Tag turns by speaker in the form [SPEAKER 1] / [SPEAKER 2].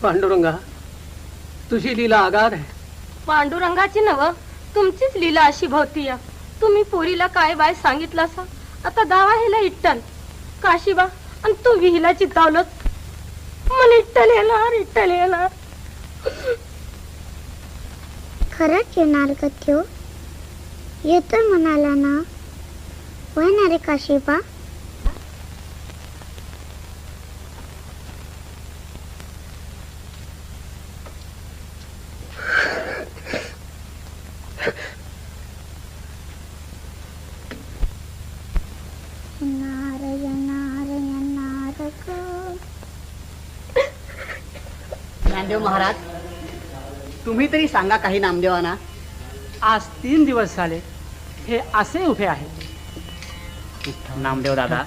[SPEAKER 1] पांडुरंगा, तुझी लीला आगाध आहे.
[SPEAKER 2] पांडुरंगाची नव, तुमचीच लीला अशी भोवती. तुम्ही पोरीला काय बाय सांगितलं सा? आता दावा हेला इट्टल काशीबा आणि तू विहिला चित्तावलं. मला इट्टल येणार.
[SPEAKER 3] खरंच येणार का त्यो? येतोय म्हणाला ना? होय ना रे काशीबा?
[SPEAKER 4] नामदेव महाराज, तुम्ही तरी सांगा काही नामदेवांना.
[SPEAKER 5] आज 3 दिवस झाले हे असे उभे आहेत.
[SPEAKER 6] नामदेव दादा,